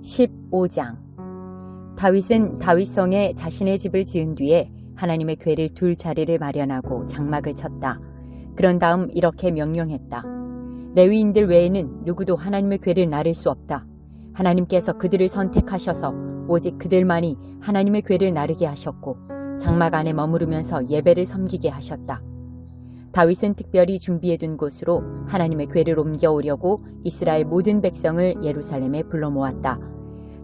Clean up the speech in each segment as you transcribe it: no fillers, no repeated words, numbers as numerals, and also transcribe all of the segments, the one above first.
15장. 다윗은 다윗성에 자신의 집을 지은 뒤에 하나님의 궤를 둘 자리를 마련하고 장막을 쳤다. 그런 다음 이렇게 명령했다. 레위인들 외에는 누구도 하나님의 궤를 나를 수 없다. 하나님께서 그들을 선택하셔서 오직 그들만이 하나님의 궤를 나르게 하셨고 장막 안에 머무르면서 예배를 섬기게 하셨다. 다윗은 특별히 준비해둔 곳으로 하나님의 궤를 옮겨오려고 이스라엘 모든 백성을 예루살렘에 불러 모았다.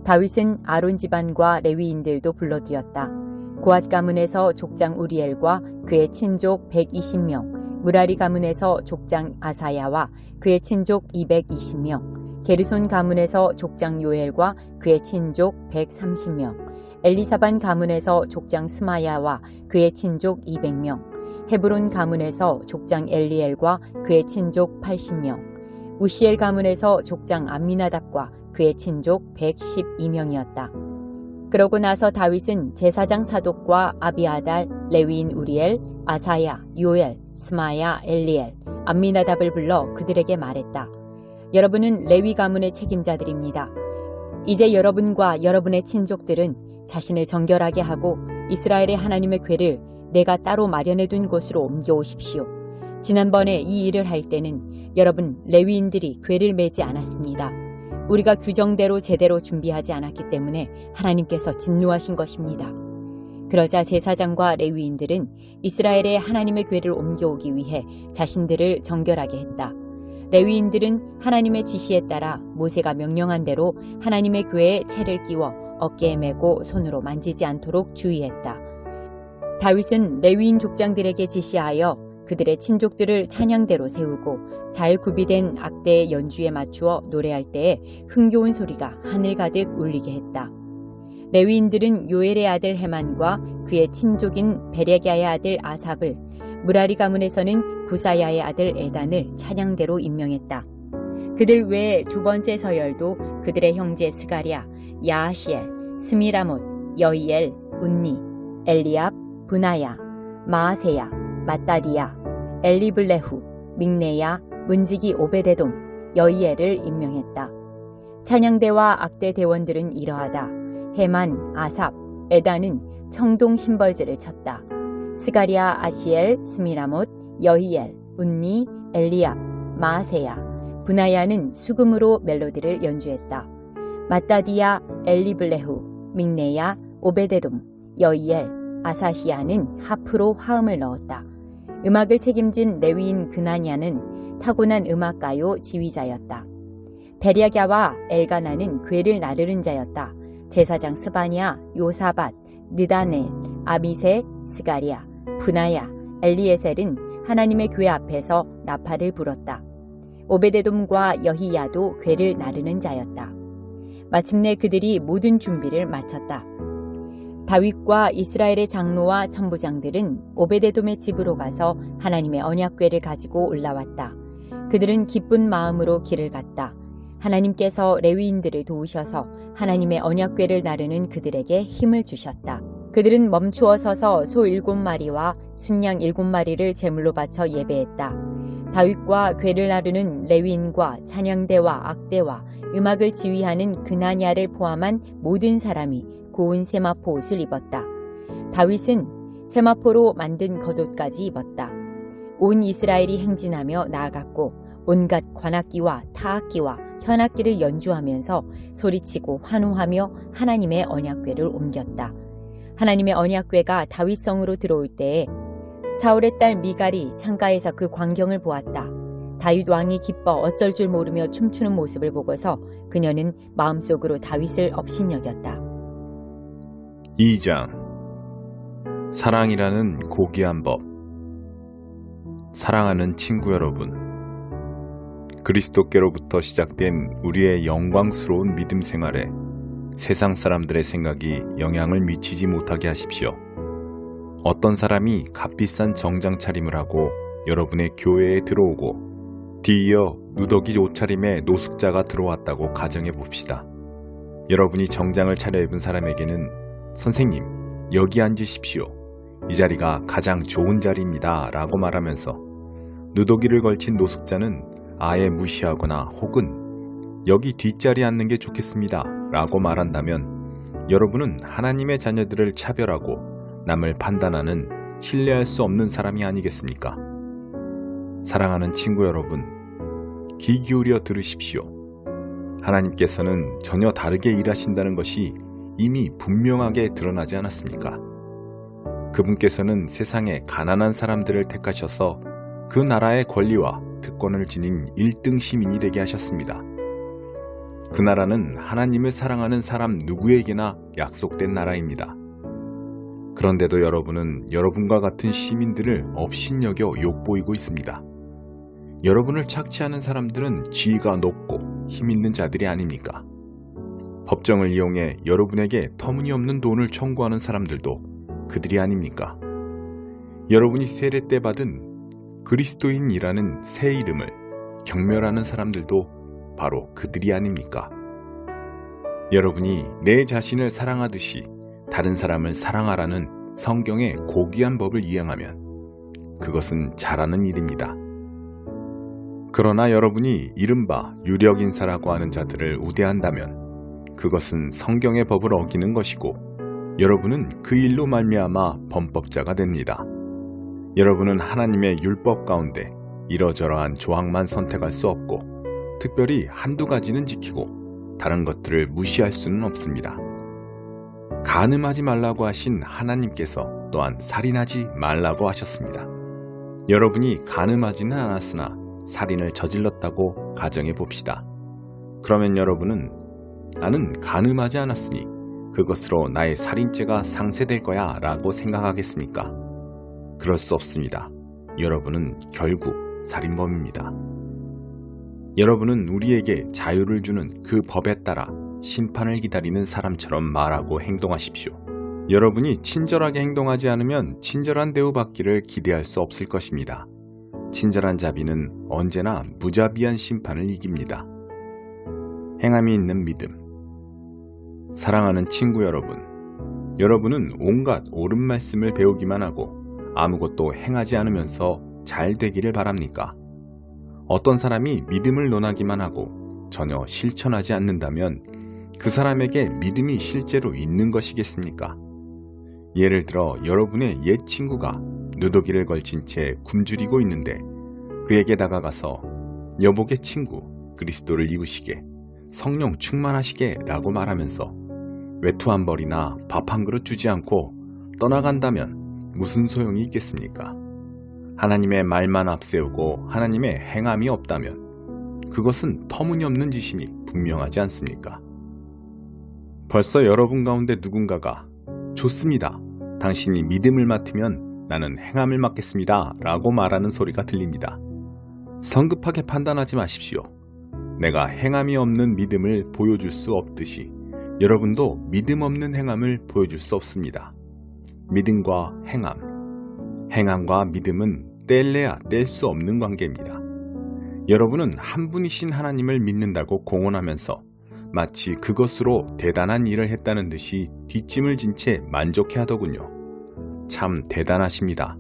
다윗은 아론 집안과 레위인들도 불러들였다. 고앗 가문에서 족장 우리엘과 그의 친족 120명, 무라리 가문에서 족장 아사야와 그의 친족 220명, 게르손 가문에서 족장 요엘과 그의 친족 130명, 엘리사반 가문에서 족장 스마야와 그의 친족 200명, 헤브론 가문에서 족장 엘리엘과 그의 친족 80명, 우시엘 가문에서 족장 암미나답과 그의 친족 112명이었다. 그러고 나서 다윗은 제사장 사독과 아비아달, 레위인 우리엘, 아사야, 요엘, 스마야, 엘리엘, 암미나답을 불러 그들에게 말했다. 여러분은 레위 가문의 책임자들입니다. 이제 여러분과 여러분의 친족들은 자신을 정결하게 하고 이스라엘의 하나님의 궤를 내가 따로 마련해둔 곳으로 옮겨오십시오. 지난번에 이 일을 할 때는 여러분 레위인들이 궤를 메지 않았습니다. 우리가 규정대로 제대로 준비하지 않았기 때문에 하나님께서 진노하신 것입니다. 그러자 제사장과 레위인들은 이스라엘의 하나님의 궤를 옮겨오기 위해 자신들을 정결하게 했다. 레위인들은 하나님의 지시에 따라 모세가 명령한 대로 하나님의 궤에 채를 끼워 어깨에 메고 손으로 만지지 않도록 주의했다. 다윗은 레위인 족장들에게 지시하여 그들의 친족들을 찬양대로 세우고 잘 구비된 악대의 연주에 맞추어 노래할 때에 흥겨운 소리가 하늘 가득 울리게 했다. 레위인들은 요엘의 아들 헤만과 그의 친족인 베레갸의 아들 아삽을, 무라리 가문에서는 구사야의 아들 에단을 찬양대로 임명했다. 그들 외에 두 번째 서열도 그들의 형제 스가랴, 야하시엘, 스미라못, 여히엘, 운니, 엘리압, 브나야, 마아세야, 마따디야, 엘리블레후, 믹네야, 문지기 오베데돔, 여히엘을 임명했다. 찬양대와 악대 대원들은 이러하다. 헤만, 아삽, 에단은 청동 심벌즈를 쳤다. 스가랴, 아시엘, 스미라못, 여히엘, 운니, 엘리압, 마아세야, 브나야는 수금으로 멜로디를 연주했다. 마따디야, 엘리블레후, 믹네야, 오베데돔, 여히엘, 아사시아는 하프로 화음을 넣었다. 음악을 책임진 레위인 그나냐는 타고난 음악가요 지휘자였다. 베랴갸와 엘가나는 궤를 나르는 자였다. 제사장 스바냐, 요사밧, 느다넬, 아비세, 스가랴, 브나야, 엘리에셀은 하나님의 궤 앞에서 나팔을 불었다. 오베데돔과 여히야도 궤를 나르는 자였다. 마침내 그들이 모든 준비를 마쳤다. 다윗과 이스라엘의 장로와 천부장들은 오베데돔의 집으로 가서 하나님의 언약궤를 가지고 올라왔다. 그들은 기쁜 마음으로 길을 갔다. 하나님께서 레위인들을 도우셔서 하나님의 언약궤를 나르는 그들에게 힘을 주셨다. 그들은 멈추어 서서 소 7마리와 순양 7마리를 제물로 바쳐 예배했다. 다윗과 궤를 나르는 레위인과 찬양대와 악대와 음악을 지휘하는 그나냐를 포함한 모든 사람이 고운 세마포 옷을 입었다. 다윗은 세마포로 만든 겉옷까지 입었다. 온 이스라엘이 행진하며 나아갔고 온갖 관악기와 타악기와 현악기를 연주하면서 소리치고 환호하며 하나님의 언약궤를 옮겼다. 하나님의 언약궤가 다윗성으로 들어올 때에 사울의 딸 미갈이 창가에서 그 광경을 보았다. 다윗 왕이 기뻐 어쩔 줄 모르며 춤추는 모습을 보고서 그녀는 마음속으로 다윗을 업신여겼다. 2장. 사랑이라는 고귀한 법. 사랑하는 친구 여러분, 그리스도께로부터 시작된 우리의 영광스러운 믿음 생활에 세상 사람들의 생각이 영향을 미치지 못하게 하십시오. 어떤 사람이 값비싼 정장 차림을 하고 여러분의 교회에 들어오고 뒤이어 누더기 옷차림의 노숙자가 들어왔다고 가정해 봅시다. 여러분이 정장을 차려입은 사람에게는 선생님, 여기 앉으십시오. 이 자리가 가장 좋은 자리입니다. 라고 말하면서 누더기를 걸친 노숙자는 아예 무시하거나 혹은 여기 뒷자리에 앉는 게 좋겠습니다. 라고 말한다면 여러분은 하나님의 자녀들을 차별하고 남을 판단하는 신뢰할 수 없는 사람이 아니겠습니까? 사랑하는 친구 여러분, 귀 기울여 들으십시오. 하나님께서는 전혀 다르게 일하신다는 것이 이미 분명하게 드러나지 않았습니까? 그분께서는 세상의 가난한 사람들을 택하셔서 그 나라의 권리와 특권을 지닌 1등 시민이 되게 하셨습니다. 그 나라는 하나님을 사랑하는 사람 누구에게나 약속된 나라입니다. 그런데도 여러분은 여러분과 같은 시민들을 업신여겨 욕보이고 있습니다. 여러분을 착취하는 사람들은 지위가 높고 힘있는 자들이 아닙니까? 법정을 이용해 여러분에게 터무니없는 돈을 청구하는 사람들도 그들이 아닙니까? 여러분이 세례 때 받은 그리스도인이라는 새 이름을 경멸하는 사람들도 바로 그들이 아닙니까? 여러분이 내 자신을 사랑하듯이 다른 사람을 사랑하라는 성경의 고귀한 법을 이행하면 그것은 잘하는 일입니다. 그러나 여러분이 이른바 유력인사라고 하는 자들을 우대한다면 그것은 성경의 법을 어기는 것이고 여러분은 그 일로 말미암아 범법자가 됩니다. 여러분은 하나님의 율법 가운데 이러저러한 조항만 선택할 수 없고 특별히 한두 가지는 지키고 다른 것들을 무시할 수는 없습니다. 간음하지 말라고 하신 하나님께서 또한 살인하지 말라고 하셨습니다. 여러분이 간음하지는 않았으나 살인을 저질렀다고 가정해 봅시다. 그러면 여러분은 나는 간음하지 않았으니 그것으로 나의 살인죄가 상쇄될 거야 라고 생각하겠습니까? 그럴 수 없습니다. 여러분은 결국 살인범입니다. 여러분은 우리에게 자유를 주는 그 법에 따라 심판을 기다리는 사람처럼 말하고 행동하십시오. 여러분이 친절하게 행동하지 않으면 친절한 대우받기를 기대할 수 없을 것입니다. 친절한 자비는 언제나 무자비한 심판을 이깁니다. 행함이 있는 믿음. 사랑하는 친구 여러분, 여러분은 온갖 옳은 말씀을 배우기만 하고 아무것도 행하지 않으면서 잘 되기를 바랍니까? 어떤 사람이 믿음을 논하기만 하고 전혀 실천하지 않는다면 그 사람에게 믿음이 실제로 있는 것이겠습니까? 예를 들어 여러분의 옛 친구가 누더기를 걸친 채 굶주리고 있는데 그에게 다가가서 여복의 친구 그리스도를 입으시게 성령 충만하시게 라고 말하면서 외투 한 벌이나 밥 한 그릇 주지 않고 떠나간다면 무슨 소용이 있겠습니까? 하나님의 말만 앞세우고 하나님의 행함이 없다면 그것은 터무니없는 짓임이 분명하지 않습니까? 벌써 여러분 가운데 누군가가 좋습니다. 당신이 믿음을 맡으면 나는 행함을 맡겠습니다 라고 말하는 소리가 들립니다. 성급하게 판단하지 마십시오. 내가 행함이 없는 믿음을 보여줄 수 없듯이 여러분도 믿음 없는 행함을 보여줄 수 없습니다. 믿음과 행함, 행함과 믿음은 뗄래야 뗄 수 없는 관계입니다. 여러분은 한 분이신 하나님을 믿는다고 공언하면서 마치 그것으로 대단한 일을 했다는 듯이 뒷짐을 진 채 만족해 하더군요. 참 대단하십니다.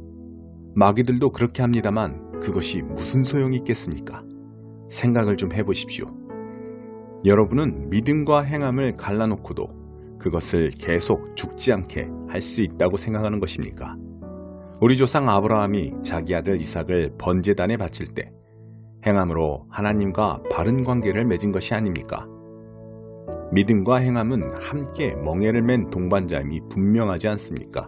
마귀들도 그렇게 합니다만 그것이 무슨 소용이 있겠습니까? 생각을 좀 해보십시오. 여러분은 믿음과 행함을 갈라놓고도 그것을 계속 죽지 않게 할 수 있다고 생각하는 것입니까? 우리 조상 아브라함이 자기 아들 이삭을 번제단에 바칠 때 행함으로 하나님과 바른 관계를 맺은 것이 아닙니까? 믿음과 행함은 함께 멍에를 맨 동반자임이 분명하지 않습니까?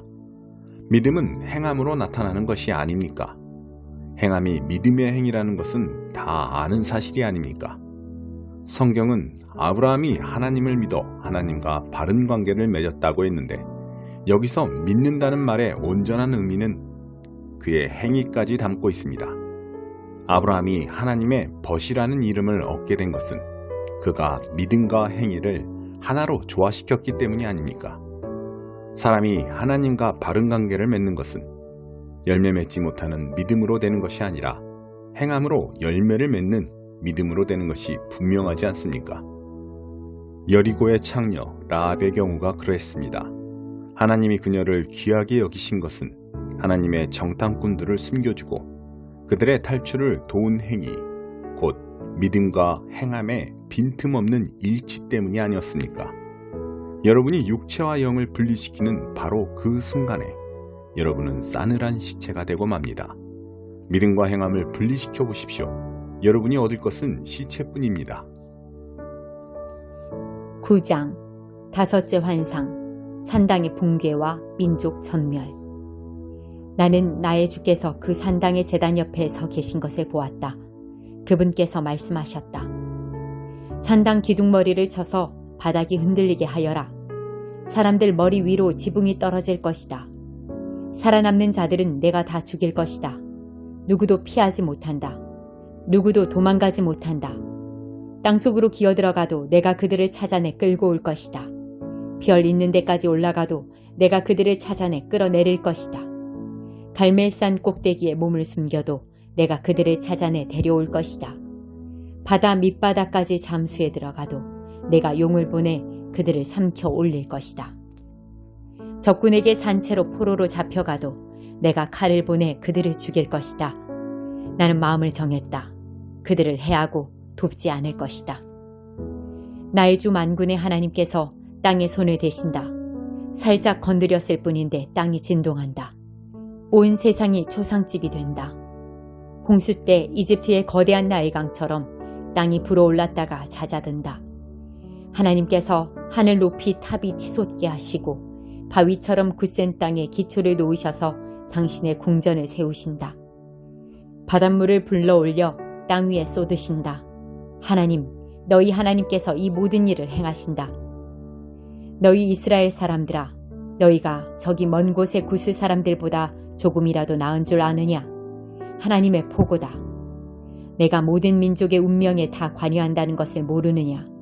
믿음은 행함으로 나타나는 것이 아닙니까? 행함이 믿음의 행위라는 것은 다 아는 사실이 아닙니까? 성경은 아브라함이 하나님을 믿어 하나님과 바른 관계를 맺었다고 했는데 여기서 믿는다는 말의 온전한 의미는 그의 행위까지 담고 있습니다. 아브라함이 하나님의 벗이라는 이름을 얻게 된 것은 그가 믿음과 행위를 하나로 조화시켰기 때문이 아닙니까? 사람이 하나님과 바른 관계를 맺는 것은 열매 맺지 못하는 믿음으로 되는 것이 아니라 행함으로 열매를 맺는 믿음으로 되는 것이 분명하지 않습니까? 여리고의 창녀 라합의 경우가 그러했습니다. 하나님이 그녀를 귀하게 여기신 것은 하나님의 정탐꾼들을 숨겨주고 그들의 탈출을 도운 행위, 곧 믿음과 행함의 빈틈없는 일치 때문이 아니었습니까? 여러분이 육체와 영을 분리시키는 바로 그 순간에 여러분은 싸늘한 시체가 되고 맙니다. 믿음과 행함을 분리시켜 보십시오. 여러분이 얻을 것은 시체뿐입니다. 9장 다섯째 환상 산당의 붕괴와 민족 전멸. 나는 나의 주께서 그 산당의 제단 옆에 서 계신 것을 보았다. 그분께서 말씀하셨다. 산당 기둥머리를 쳐서 바닥이 흔들리게 하여라. 사람들 머리 위로 지붕이 떨어질 것이다. 살아남는 자들은 내가 다 죽일 것이다. 누구도 피하지 못한다. 누구도 도망가지 못한다. 땅속으로 기어들어가도 내가 그들을 찾아내 끌고 올 것이다. 별 있는 데까지 올라가도 내가 그들을 찾아내 끌어내릴 것이다. 갈멜산 꼭대기에 몸을 숨겨도 내가 그들을 찾아내 데려올 것이다. 바다 밑바닥까지 잠수해 들어가도 내가 용을 보내 그들을 삼켜 올릴 것이다. 적군에게 산채로 포로로 잡혀가도 내가 칼을 보내 그들을 죽일 것이다. 나는 마음을 정했다. 그들을 해하고 돕지 않을 것이다. 나의 주 만군의 하나님께서 땅에 손을 대신다. 살짝 건드렸을 뿐인데 땅이 진동한다. 온 세상이 초상집이 된다. 홍수 때 이집트의 거대한 나일강처럼 땅이 불어올랐다가 잦아든다. 하나님께서 하늘 높이 탑이 치솟게 하시고 바위처럼 굳센 땅에 기초를 놓으셔서 당신의 궁전을 세우신다. 바닷물을 불러올려 땅 위에 쏟으신다. 하나님, 너희 하나님께서 이 모든 일을 행하신다. 너희 이스라엘 사람들아, 너희가 저기 먼 곳의 구스 사람들보다 조금이라도 나은 줄 아느냐? 하나님의 보고다. 내가 모든 민족의 운명에 다 관여한다는 것을 모르느냐?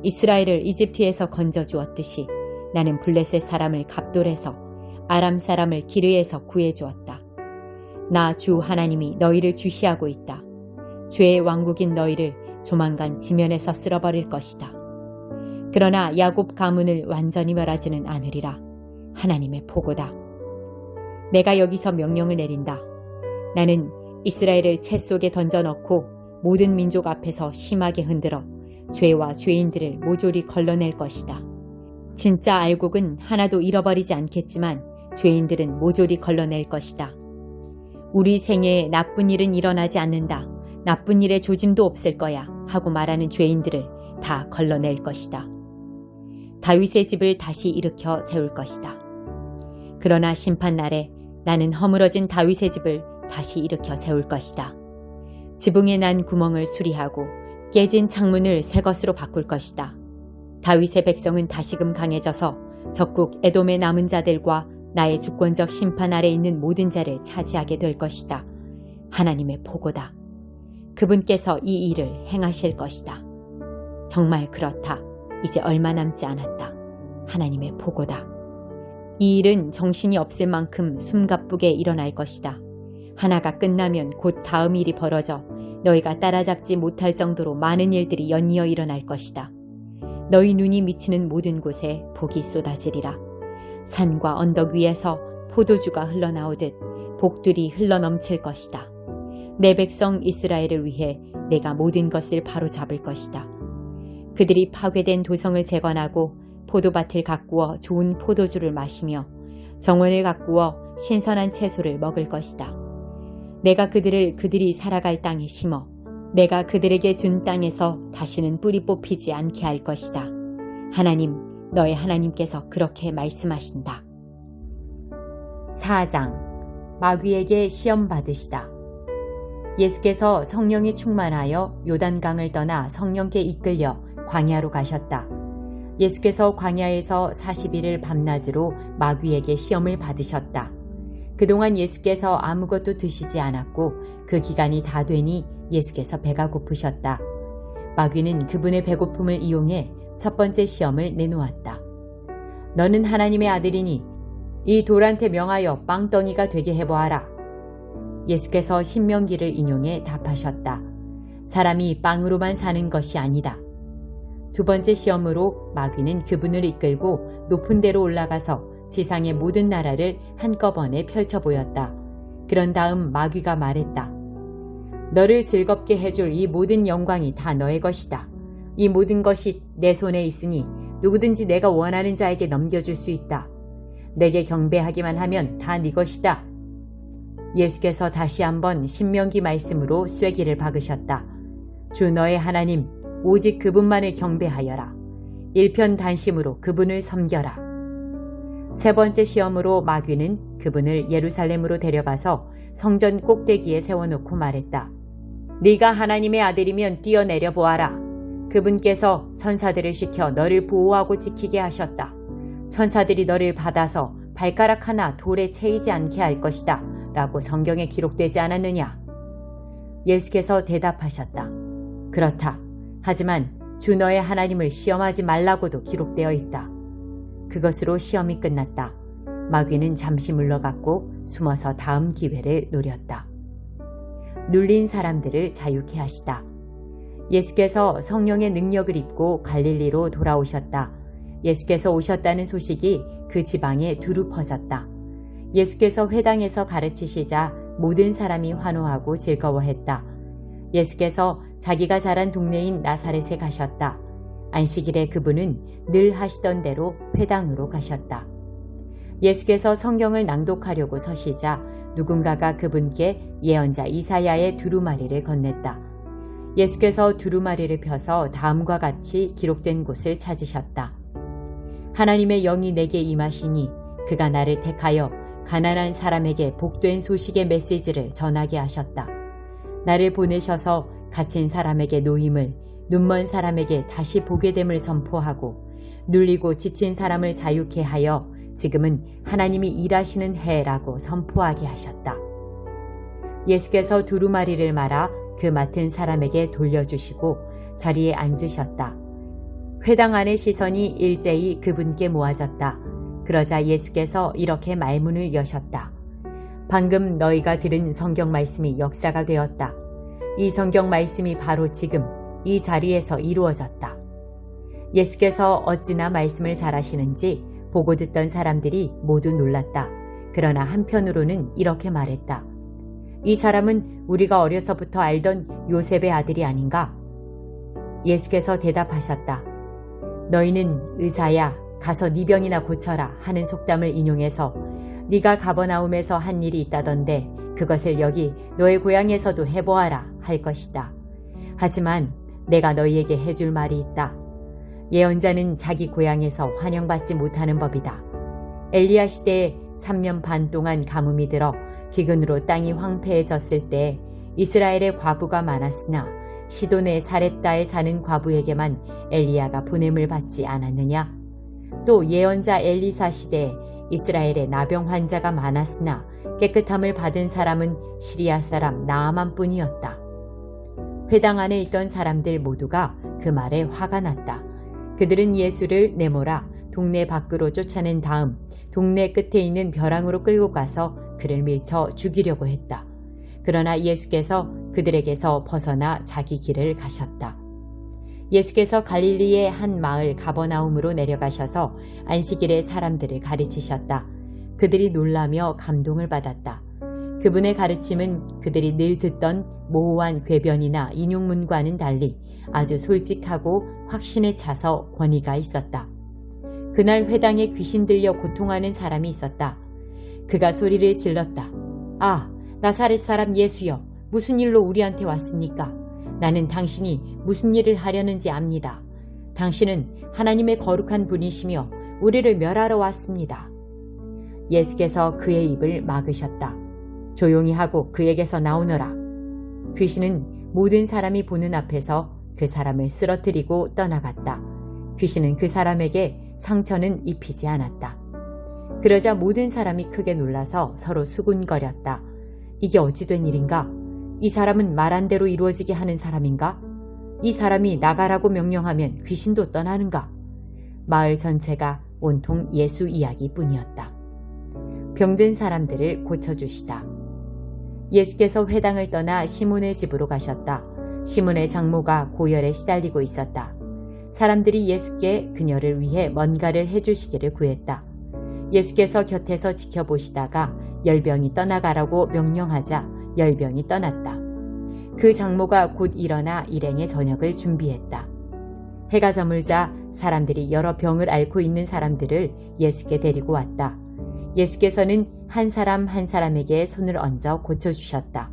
이스라엘을 이집트에서 건져주었듯이 나는 블레셋 사람을 갑돌에서 아람 사람을 기르에서 구해주었다. 나 주 하나님이 너희를 주시하고 있다. 죄의 왕국인 너희를 조만간 지면에서 쓸어버릴 것이다. 그러나 야곱 가문을 완전히 멸하지는 않으리라. 하나님의 보고다. 내가 여기서 명령을 내린다. 나는 이스라엘을 채 속에 던져넣고 모든 민족 앞에서 심하게 흔들어 죄와 죄인들을 모조리 걸러낼 것이다. 진짜 알곡은 하나도 잃어버리지 않겠지만 죄인들은 모조리 걸러낼 것이다. 우리 생애에 나쁜 일은 일어나지 않는다. 나쁜 일에 조짐도 없을 거야 하고 말하는 죄인들을 다 걸러낼 것이다. 다윗의 집을 다시 일으켜 세울 것이다. 그러나 심판날에 나는 허물어진 다윗의 집을 다시 일으켜 세울 것이다. 지붕에 난 구멍을 수리하고 깨진 창문을 새 것으로 바꿀 것이다. 다윗의 백성은 다시금 강해져서 적국 에돔의 남은 자들과 나의 주권적 심판 아래 있는 모든 자를 차지하게 될 것이다. 하나님의 보고다. 그분께서 이 일을 행하실 것이다. 정말 그렇다. 이제 얼마 남지 않았다. 하나님의 보고다. 이 일은 정신이 없을 만큼 숨가쁘게 일어날 것이다. 하나가 끝나면 곧 다음 일이 벌어져 너희가 따라잡지 못할 정도로 많은 일들이 연이어 일어날 것이다. 너희 눈이 미치는 모든 곳에 복이 쏟아지리라. 산과 언덕 위에서 포도주가 흘러나오듯 복들이 흘러넘칠 것이다. 내 백성 이스라엘을 위해 내가 모든 것을 바로잡을 것이다. 그들이 파괴된 도성을 재건하고 포도밭을 가꾸어 좋은 포도주를 마시며 정원을 가꾸어 신선한 채소를 먹을 것이다. 내가 그들이 살아갈 땅에 심어 내가 그들에게 준 땅에서 다시는 뿌리 뽑히지 않게 할 것이다. 하나님, 너의 하나님께서 그렇게 말씀하신다. 4장 마귀에게 시험 받으시다. 예수께서 성령이 충만하여 요단강을 떠나 성령께 이끌려 광야로 가셨다. 예수께서 광야에서 40일을 밤낮으로 마귀에게 시험을 받으셨다. 그동안 예수께서 아무것도 드시지 않았고 그 기간이 다 되니 예수께서 배가 고프셨다. 마귀는 그분의 배고픔을 이용해 첫 번째 시험을 내놓았다. 너는 하나님의 아들이니 이 돌한테 명하여 빵덩이가 되게 해보아라. 예수께서 신명기를 인용해 답하셨다. 사람이 빵으로만 사는 것이 아니다. 두 번째 시험으로 마귀는 그분을 이끌고 높은 데로 올라가서 지상의 모든 나라를 한꺼번에 펼쳐 보였다. 그런 다음 마귀가 말했다. 너를 즐겁게 해줄 이 모든 영광이 다 너의 것이다. 이 모든 것이 내 손에 있으니 누구든지 내가 원하는 자에게 넘겨줄 수 있다. 내게 경배하기만 하면 다 네 것이다. 예수께서 다시 한번 신명기 말씀으로 쐐기를 박으셨다. 주 너의 하나님 오직 그분만을 경배하여라. 일편단심으로 그분을 섬겨라. 세 번째 시험으로 마귀는 그분을 예루살렘으로 데려가서 성전 꼭대기에 세워놓고 말했다. 네가 하나님의 아들이면 뛰어내려 보아라. 그분께서 천사들을 시켜 너를 보호하고 지키게 하셨다. 천사들이 너를 받아서 발가락 하나 돌에 채이지 않게 할 것이다. 라고 성경에 기록되지 않았느냐? 예수께서 대답하셨다. 그렇다. 하지만 주 너의 하나님을 시험하지 말라고도 기록되어 있다. 그것으로 시험이 끝났다. 마귀는 잠시 물러갔고 숨어서 다음 기회를 노렸다. 눌린 사람들을 자유케 하시다. 예수께서 성령의 능력을 입고 갈릴리로 돌아오셨다. 예수께서 오셨다는 소식이 그 지방에 두루 퍼졌다. 예수께서 회당에서 가르치시자 모든 사람이 환호하고 즐거워했다. 예수께서 자기가 자란 동네인 나사렛에 가셨다. 안식일에 그분은 늘 하시던 대로 회당으로 가셨다. 예수께서 성경을 낭독하려고 서시자 누군가가 그분께 예언자 이사야의 두루마리를 건넸다. 예수께서 두루마리를 펴서 다음과 같이 기록된 곳을 찾으셨다. 하나님의 영이 내게 임하시니 그가 나를 택하여 가난한 사람에게 복된 소식의 메시지를 전하게 하셨다. 나를 보내셔서 갇힌 사람에게 노임을, 눈먼 사람에게 다시 보게 됨을 선포하고 눌리고 지친 사람을 자유케 하여 지금은 하나님이 일하시는 해라고 선포하게 하셨다. 예수께서 두루마리를 말아 그 맡은 사람에게 돌려주시고 자리에 앉으셨다. 회당 안의 시선이 일제히 그분께 모아졌다. 그러자 예수께서 이렇게 말문을 여셨다. 방금 너희가 들은 성경 말씀이 역사가 되었다. 이 성경 말씀이 바로 지금 이 자리에서 이루어졌다. 예수께서 어찌나 말씀을 잘하시는지 보고 듣던 사람들이 모두 놀랐다. 그러나 한편으로는 이렇게 말했다. 이 사람은 우리가 어려서부터 알던 요셉의 아들이 아닌가? 예수께서 대답하셨다. 너희는 의사야 가서 네 병이나 고쳐라 하는 속담을 인용해서 네가 가버나움에서 한 일이 있다던데 그것을 여기 너의 고향에서도 해보아라 할 것이다. 하지만 내가 너희에게 해줄 말이 있다. 예언자는 자기 고향에서 환영받지 못하는 법이다. 엘리야 시대에 3년 반 동안 가뭄이 들어 기근으로 땅이 황폐해졌을 때 이스라엘의 과부가 많았으나 시돈의 사렙다에 사는 과부에게만 엘리야가 보냄을 받지 않았느냐? 또 예언자 엘리사 시대에 이스라엘의 나병 환자가 많았으나 깨끗함을 받은 사람은 시리아 사람 나아만뿐이었다. 회당 안에 있던 사람들 모두가 그 말에 화가 났다. 그들은 예수를 내몰아 동네 밖으로 쫓아낸 다음 동네 끝에 있는 벼랑으로 끌고 가서 그를 밀쳐 죽이려고 했다. 그러나 예수께서 그들에게서 벗어나 자기 길을 가셨다. 예수께서 갈릴리의 한 마을 가버나움으로 내려가셔서 안식일에 사람들을 가르치셨다. 그들이 놀라며 감동을 받았다. 그분의 가르침은 그들이 늘 듣던 모호한 궤변이나 인용문과는 달리 아주 솔직하고 확신에 차서 권위가 있었다. 그날 회당에 귀신 들려 고통하는 사람이 있었다. 그가 소리를 질렀다. 아, 나사렛 사람 예수여, 무슨 일로 우리한테 왔습니까? 나는 당신이 무슨 일을 하려는지 압니다. 당신은 하나님의 거룩한 분이시며 우리를 멸하러 왔습니다. 예수께서 그의 입을 막으셨다. 조용히 하고 그에게서 나오너라. 귀신은 모든 사람이 보는 앞에서 그 사람을 쓰러뜨리고 떠나갔다. 귀신은 그 사람에게 상처는 입히지 않았다. 그러자 모든 사람이 크게 놀라서 서로 수군거렸다. 이게 어찌 된 일인가? 이 사람은 말한 대로 이루어지게 하는 사람인가? 이 사람이 나가라고 명령하면 귀신도 떠나는가? 마을 전체가 온통 예수 이야기뿐이었다. 병든 사람들을 고쳐주시다. 예수께서 회당을 떠나 시몬의 집으로 가셨다. 시몬의 장모가 고열에 시달리고 있었다. 사람들이 예수께 그녀를 위해 뭔가를 해주시기를 구했다. 예수께서 곁에서 지켜보시다가 열병이 떠나가라고 명령하자 열병이 떠났다. 그 장모가 곧 일어나 일행의 저녁을 준비했다. 해가 저물자 사람들이 여러 병을 앓고 있는 사람들을 예수께 데리고 왔다. 예수께서는 한 사람 한 사람에게 손을 얹어 고쳐주셨다.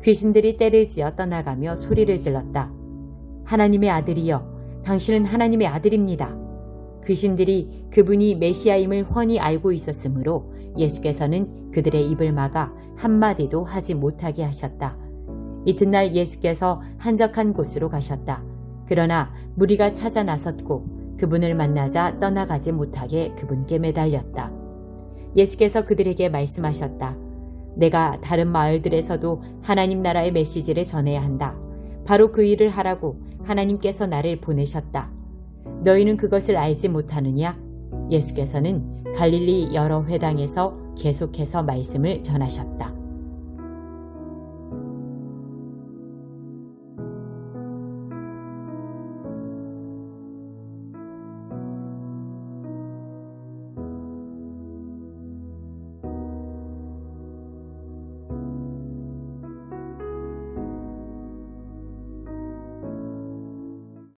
귀신들이 떼를 지어 떠나가며 소리를 질렀다. 하나님의 아들이여, 당신은 하나님의 아들입니다. 귀신들이 그분이 메시아임을 훤히 알고 있었으므로 예수께서는 그들의 입을 막아 한마디도 하지 못하게 하셨다. 이튿날 예수께서 한적한 곳으로 가셨다. 그러나 무리가 찾아 나섰고 그분을 만나자 떠나가지 못하게 그분께 매달렸다. 예수께서 그들에게 말씀하셨다. 내가 다른 마을들에서도 하나님 나라의 메시지를 전해야 한다. 바로 그 일을 하라고 하나님께서 나를 보내셨다. 너희는 그것을 알지 못하느냐? 예수께서는 갈릴리 여러 회당에서 계속해서 말씀을 전하셨다.